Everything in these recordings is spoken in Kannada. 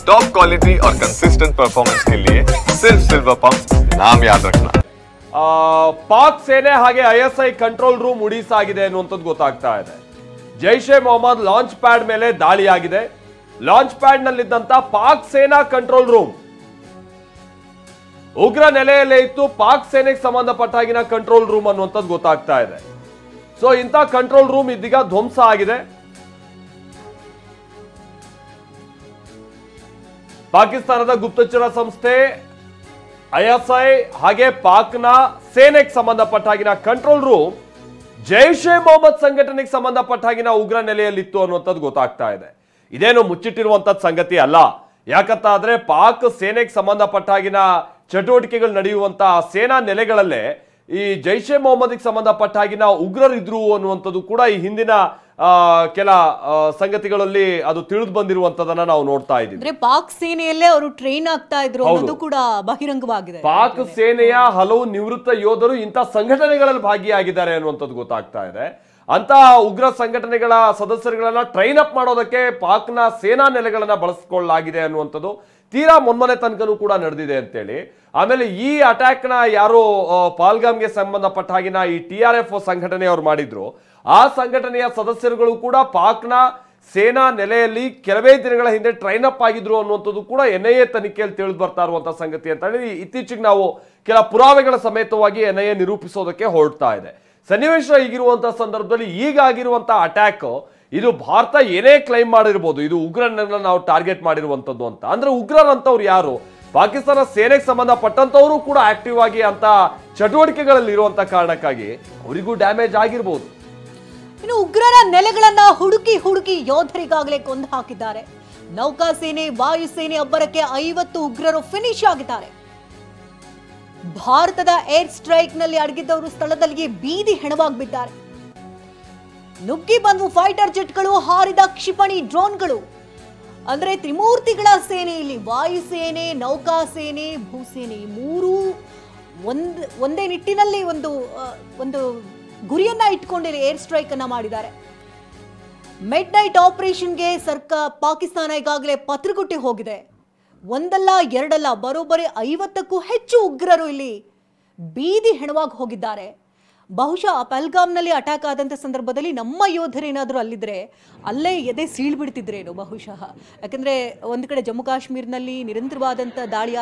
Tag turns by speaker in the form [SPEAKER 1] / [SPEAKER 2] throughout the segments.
[SPEAKER 1] टॉप क्वालिटी और कंसिस्टेंट परफॉर्मेंस के लिए सिर्फ सिल्वर पंप नाम याद रखना।
[SPEAKER 2] ಪಾಕ್ ಸೇನೆ ಹಾಗೆ ಐಎಸ್ಐ ಕಂಟ್ರೋಲ್ ರೂಮ್ ಉಡೀಸಾಗಿದೆ ಅನ್ನುವಂಥದ್ದು ಗೊತ್ತಾಗ್ತಾ ಇದೆ. ಜೈಷೆ ಮೊಹಮ್ಮದ್ ಲಾಂಚ್ ಪ್ಯಾಡ್ ಮೇಲೆ ದಾಳಿಯಾಗಿದೆ. ಲಾಂಚ್ ಪ್ಯಾಡ್ ನಲ್ಲಿದ್ದಂತ ಪಾಕ್ ಸೇನಾ ಕಂಟ್ರೋಲ್ ರೂಮ್ ಉಗ್ರ ನೆಲೆಯಲ್ಲೇ ಇತ್ತು. ಪಾಕ್ ಸೇನೆಗೆ ಸಂಬಂಧಪಟ್ಟಾಗಿನ ಕಂಟ್ರೋಲ್ ರೂಮ್ ಅನ್ನುವಂಥದ್ದು ಗೊತ್ತಾಗ್ತಾ ಇದೆ. ಸೊ ಇಂಥ ಕಂಟ್ರೋಲ್ ರೂಮ್ ಇದೀಗ ಧ್ವಂಸ ಆಗಿದೆ. ಪಾಕಿಸ್ತಾನದ ಗುಪ್ತಚರ ಸಂಸ್ಥೆ ಐಎಸ್ಐ ಹಾಗೆ ಪಾಕ್ನ ಸೇನೆಗೆ ಸಂಬಂಧಪಟ್ಟಾಗಿನ ಕಂಟ್ರೋಲ್ ರೂಮ್ ಜೈಷೆ ಮೊಹಮ್ಮದ್ ಸಂಘಟನೆಗೆ ಸಂಬಂಧಪಟ್ಟಾಗಿನ ಉಗ್ರ ನೆಲೆಯಲ್ಲಿತ್ತು ಅನ್ನುವಂಥದ್ದು ಗೊತ್ತಾಗ್ತಾ ಇದೆ. ಇದೇನು ಮುಚ್ಚಿಟ್ಟಿರುವಂತದ್ದು ಸಂಗತಿ ಅಲ್ಲ. ಯಾಕಂತ ಆದ್ರೆ ಪಾಕ್ ಸೇನೆಗೆ ಸಂಬಂಧಪಟ್ಟಾಗಿನ ಚಟುವಟಿಕೆಗಳು ನಡೆಯುವಂತಹ ಸೇನಾ ನೆಲೆಗಳಲ್ಲೇ ಈ ಜೈಷೆ ಮೊಹಮ್ಮದ್ಗೆ ಸಂಬಂಧಪಟ್ಟಾಗಿನ ಉಗ್ರರಿದ್ರು ಅನ್ನುವಂಥದ್ದು ಕೂಡ ಈ ಹಿಂದಿನ ಕೆಲ ಸಂಗತಿಗಳಲ್ಲಿ ಅದು ತಿಳಿದು ಬಂದಿರುವಂತದನ್ನ ನಾವು ನೋಡ್ತಾ ಇದ್ದೀವಿ.
[SPEAKER 3] ಪಾಕ್ ಸೇನೆಯಲ್ಲೇ ಅವರು ಟ್ರೈನ್ ಆಗ್ತಾ ಇದ್ರು ಅನ್ನೋದು ಕೂಡ ಬಹಿರಂಗವಾಗಿದೆ.
[SPEAKER 2] ಪಾಕ್ ಸೇನೆಯ ಹಲವು ನಿವೃತ್ತ ಯೋಧರು ಇಂಥ ಸಂಘಟನೆಗಳಲ್ಲಿ ಭಾಗಿಯಾಗಿದ್ದಾರೆ ಅನ್ನುವಂಥದ್ದು ಗೊತ್ತಾಗ್ತಾ ಇದೆ. ಅಂತ ಉಗ್ರ ಸಂಘಟನೆಗಳ ಸದಸ್ಯರುಗಳನ್ನ ಟ್ರೈನ್ ಅಪ್ ಮಾಡೋದಕ್ಕೆ ಪಾಕ್ನ ಸೇನಾ ನೆಲೆಗಳನ್ನ ಬಳಸಿಕೊಳ್ಳಲಾಗಿದೆ ಅನ್ನುವಂಥದ್ದು ತೀರಾ ಮೊನ್ನೆ ತನಕನೂ ಕೂಡ ನಡೆದಿದೆ ಅಂತೇಳಿ. ಆಮೇಲೆ ಈ ಅಟ್ಯಾಕ್ ನ ಯಾರು ಪಾಲ್ಗಾಮ್ಗೆ ಸಂಬಂಧಪಟ್ಟ ಹಾಗಿನ ಈ TRF ಸಂಘಟನೆಯವರು ಮಾಡಿದ್ರು, ಆ ಸಂಘಟನೆಯ ಸದಸ್ಯರುಗಳು ಕೂಡ ಪಾಕ್ನ ಸೇನಾ ನೆಲೆಯಲ್ಲಿ ಕೆಲವೇ ದಿನಗಳ ಹಿಂದೆ ಟ್ರೈನ್ ಅಪ್ ಆಗಿದ್ರು ಅನ್ನುವಂಥದ್ದು ಕೂಡ NIA ತನಿಖೆಯಲ್ಲಿ ತಿಳಿದು ಬರ್ತಾ ಇರುವಂತಹ ಸಂಗತಿ ಅಂತ ಹೇಳಿ ಇತ್ತೀಚೆಗೆ ನಾವು ಕೆಲ ಪುರಾವೆಗಳ ಸಮೇತವಾಗಿ NIA ನಿರೂಪಿಸೋದಕ್ಕೆ ಹೊರಡ್ತಾ ಇದೆ. ಸನ್ನಿವೇಶ ಈಗಿರುವಂತಹ ಸಂದರ್ಭದಲ್ಲಿ ಈಗ ಆಗಿರುವಂತಹ ಅಟ್ಯಾಕ್ ಇದು ಭಾರತ ಏನೇ ಕ್ಲೈಮ್ ಮಾಡಿರ್ಬೋದು, ಇದು ಉಗ್ರರನ್ನ ನಾವು ಟಾರ್ಗೆಟ್ ಮಾಡಿರುವಂತದ್ದು ಅಂತ. ಅಂದ್ರೆ ಉಗ್ರರಂತವ್ರು ಯಾರು? ಪಾಕಿಸ್ತಾನ ಸೇನೆಗೆ ಸಂಬಂಧಪಟ್ಟಂತವರು ಕೂಡ ಆಕ್ಟಿವ್ ಆಗಿ ಅಂತ ಚಟುವಟಿಕೆಗಳಲ್ಲಿ ಇರುವಂತ ಕಾರಣಕ್ಕಾಗಿ ಅವರಿಗೂ ಡ್ಯಾಮೇಜ್ ಆಗಿರ್ಬೋದು.
[SPEAKER 3] ಇನ್ನು ಉಗ್ರರ ನೆಲೆಗಳನ್ನ ಹುಡುಕಿ ಯೋಧರಿಗಾಗಲೇ ಕೊಂದು ಹಾಕಿದ್ದಾರೆ. ನೌಕಾಸೇನೆ ವಾಯುಸೇನೆ ಅಬ್ಬರಕ್ಕೆ 50 ಉಗ್ರರು ಫಿನಿಶ್ ಆಗಿದ್ದಾರೆ. ಭಾರತದ ಏರ್ ಸ್ಟ್ರೈಕ್ ನಲ್ಲಿ ಅಡಗಿದ್ದವರು ಸ್ಥಳದಲ್ಲಿಯೇ ಬೀದಿ ಹೆಣವಾಗಿಬಿದ್ದಾರೆ. ನುಗ್ಗಿ ಬಂದು ಫೈಟರ್ ಜೆಟ್ಗಳು, ಹಾರಿದ ಕ್ಷಿಪಣಿ ಡ್ರೋನ್ಗಳು. ಅಂದ್ರೆ ತ್ರಿಮೂರ್ತಿಗಳ ಸೇನೆ ಇಲ್ಲಿ ವಾಯುಸೇನೆ, ನೌಕಾಸೇನೆ, ಭೂಸೇನೆ ಮೂರೂ ಒಂದೇ ನಿಟ್ಟಿನಲ್ಲಿ ಒಂದು ಗುರಿಯನ್ನ ಇಟ್ಕೊಂಡು ಏರ್ ಸ್ಟ್ರೈಕ್ ಅನ್ನ ಮಾಡಿದ್ದಾರೆ. ಮಿಡ್ ನೈಟ್ ಆಪರೇಷನ್ಗೆ ಪಾಕಿಸ್ತಾನ ಈಗಾಗಲೇ ಪತ್ರಗೊಟ್ಟಿ ಹೋಗಿದೆ. ಒಂದಲ್ಲ ಎರಡಲ್ಲ, ಬರೋಬ್ಬರಿ 50ಕ್ಕೂ ಹೆಚ್ಚು ಉಗ್ರರು ಇಲ್ಲಿ ಬೀದಿ ಹೆಣವಾಗಿ ಹೋಗಿದ್ದಾರೆ. ಬಹುಶಃ ಪಹಲ್ಗಾಮ್ನಲ್ಲಿ ಅಟ್ಯಾಕ್ ಆದಂಥ ಸಂದರ್ಭದಲ್ಲಿ ನಮ್ಮ ಯೋಧರೇನಾದರೂ ಅಲ್ಲಿದ್ರೆ ಅಲ್ಲೇ ಎದೆ ಸೀಳ್ಬಿಡ್ತಿದ್ರೇನು ಬಹುಶಃ. ಯಾಕಂದರೆ ಒಂದು ಕಡೆ ಜಮ್ಮು ಕಾಶ್ಮೀರ್ನಲ್ಲಿ ನಿರಂತರವಾದಂಥ ದಾಳಿ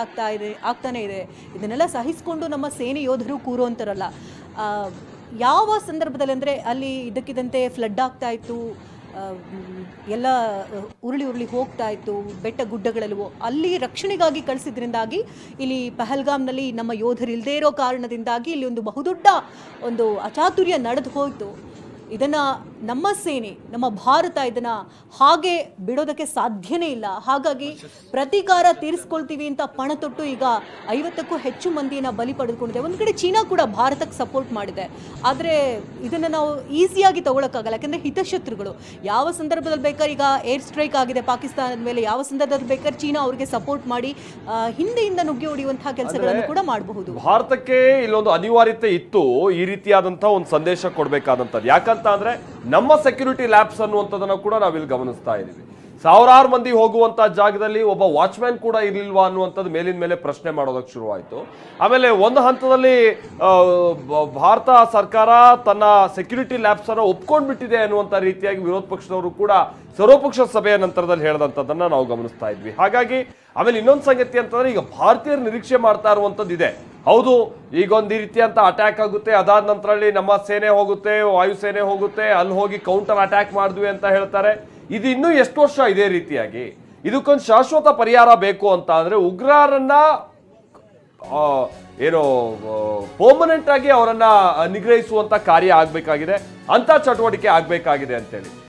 [SPEAKER 3] ಆಗ್ತಾನೆ ಇದೆ. ಇದನ್ನೆಲ್ಲ ಸಹಿಸಿಕೊಂಡು ನಮ್ಮ ಸೇನೆ ಯೋಧರು ಕೂರುವಂಥರಲ್ಲ. ಯಾವ ಸಂದರ್ಭದಲ್ಲಿ ಅಂದರೆ ಅಲ್ಲಿ ಇದ್ದಕ್ಕಿದ್ದಂತೆ ಫ್ಲಡ್ ಆಗ್ತಾ ಇತ್ತು, ಎಲ್ಲ ಉರುಳಿ ಹೋಗ್ತಾ ಇತ್ತು ಬೆಟ್ಟ ಗುಡ್ಡಗಳಲ್ಲೂ. ಅಲ್ಲಿ ರಕ್ಷಣೆಗಾಗಿ ಕಳಿಸಿದ್ರಿಂದಾಗಿ ಇಲ್ಲಿ ಪಹಲ್ಗಾಮ್ನಲ್ಲಿ ನಮ್ಮ ಯೋಧರು ಇಲ್ಲದೇ ಇರೋ ಕಾರಣದಿಂದಾಗಿ ಇಲ್ಲಿ ಒಂದು ಬಹುದೊಡ್ಡ ಒಂದು ಅಚಾತುರ್ಯ ನಡೆದು ಹೋಯಿತು. ಇದನ್ನು ನಮ್ಮ ಸೇನೆ, ನಮ್ಮ ಭಾರತ ಇದನ್ನು ಹಾಗೆ ಬಿಡೋದಕ್ಕೆ ಸಾಧ್ಯನೇ ಇಲ್ಲ. ಹಾಗಾಗಿ ಪ್ರತೀಕಾರ ತೀರಿಸ್ಕೊಳ್ತೀವಿ ಅಂತ ಪಣ ತೊಟ್ಟು ಈಗ 50ಕ್ಕೂ ಹೆಚ್ಚು ಮಂದಿಯನ್ನು ಬಲಿ ಪಡೆದುಕೊಂಡಿದೆ. ಒಂದು ಕಡೆ ಚೀನಾ ಕೂಡ ಭಾರತಕ್ಕೆ ಸಪೋರ್ಟ್ ಮಾಡಿದೆ. ಆದರೆ ಇದನ್ನು ನಾವು ಈಸಿಯಾಗಿ ತಗೊಳಕ್ಕಾಗಲ್ಲ. ಯಾಕಂದರೆ ಹಿತಶತ್ರುಗಳು ಯಾವ ಸಂದರ್ಭದಲ್ಲಿ ಬೇಕಾದ್ರೆ, ಈಗ ಏರ್ ಸ್ಟ್ರೈಕ್ ಆಗಿದೆ ಪಾಕಿಸ್ತಾನದ ಮೇಲೆ, ಯಾವ ಸಂದರ್ಭದಲ್ಲಿ ಬೇಕಾದ್ರೆ ಚೀನಾ ಅವರಿಗೆ ಸಪೋರ್ಟ್ ಮಾಡಿ ಹಿಂದೆಯಿಂದ ನುಗ್ಗಿ ಹೊಡೆಯುವಂತಹ ಕೆಲಸಗಳನ್ನು ಕೂಡ ಮಾಡಬಹುದು.
[SPEAKER 2] ಭಾರತಕ್ಕೆ ಇಲ್ಲೊಂದು ಅನಿವಾರ್ಯತೆ ಇತ್ತು ಈ ರೀತಿಯಾದಂತಹ ಒಂದು ಸಂದೇಶ ಕೊಡಬೇಕಾದಂಥದ್ದು. ಯಾಕಂತ ಅಂದ್ರೆ ನಮ್ಮ ಸೆಕ್ಯೂರಿಟಿ ಲ್ಯಾಬ್ಸ್ ಅನ್ನುವಂಥದ್ದನ್ನ ಕೂಡ ನಾವಿಲ್ಲಿ ಗಮನಿಸ್ತಾ ಇದ್ದೀವಿ. ಸಾವಿರಾರು ಮಂದಿ ಹೋಗುವಂತ ಜಾಗದಲ್ಲಿ ಒಬ್ಬ ವಾಚ್ಮ್ಯಾನ್ ಕೂಡ ಇರ್ಲಿಲ್ವಾ ಅನ್ನುವಂಥದ್ದು ಮೇಲಿನ ಮೇಲೆ ಪ್ರಶ್ನೆ ಮಾಡೋದಕ್ಕೆ ಶುರುವಾಯಿತು. ಆಮೇಲೆ ಒಂದು ಹಂತದಲ್ಲಿ ಭಾರತ ಸರ್ಕಾರ ತನ್ನ ಸೆಕ್ಯೂರಿಟಿ ಲ್ಯಾಬ್ಸ್ ಅನ್ನು ಒಪ್ಕೊಂಡ್ಬಿಟ್ಟಿದೆ ಅನ್ನುವಂಥ ರೀತಿಯಾಗಿ ವಿರೋಧ ಪಕ್ಷದವರು ಕೂಡ ಸರ್ವಪಕ್ಷ ಸಭೆಯ ನಂತರದಲ್ಲಿ ಹೇಳಿದಂಥದ್ದನ್ನ ನಾವು ಗಮನಿಸ್ತಾ ಇದ್ವಿ. ಹಾಗಾಗಿ ಆಮೇಲೆ ಇನ್ನೊಂದು ಸಂಗತಿ ಅಂತಂದ್ರೆ, ಈಗ ಭಾರತೀಯರು ನಿರೀಕ್ಷೆ ಮಾಡ್ತಾ ಇರುವಂಥದ್ದು ಇದೆ. ಹೌದು, ಈಗ ಒಂದು ಈ ರೀತಿಯಂತ ಅಟ್ಯಾಕ್ ಆಗುತ್ತೆ, ಅದಾದ ನಂತರದಲ್ಲಿ ನಮ್ಮ ಸೇನೆ ಹೋಗುತ್ತೆ, ವಾಯುಸೇನೆ ಹೋಗುತ್ತೆ, ಅಲ್ಲಿ ಹೋಗಿ ಕೌಂಟರ್ ಅಟ್ಯಾಕ್ ಮಾಡಿದ್ವಿ ಅಂತ ಹೇಳ್ತಾರೆ. ಇದು ಇನ್ನೂ ಎಷ್ಟು ವರ್ಷ ಇದೇ ರೀತಿಯಾಗಿ? ಇದಕ್ಕೊಂದು ಶಾಶ್ವತ ಪರಿಹಾರ ಬೇಕು ಅಂತ ಅಂದ್ರೆ ಉಗ್ರರನ್ನ ಏನೋ ಪರ್ಮನೆಂಟ್ ಆಗಿ ಅವರನ್ನ ನಿಗ್ರಹಿಸುವಂತ ಕಾರ್ಯ ಆಗ್ಬೇಕಾಗಿದೆ, ಅಂತ ಚಟುವಟಿಕೆ ಆಗ್ಬೇಕಾಗಿದೆ ಅಂತೇಳಿ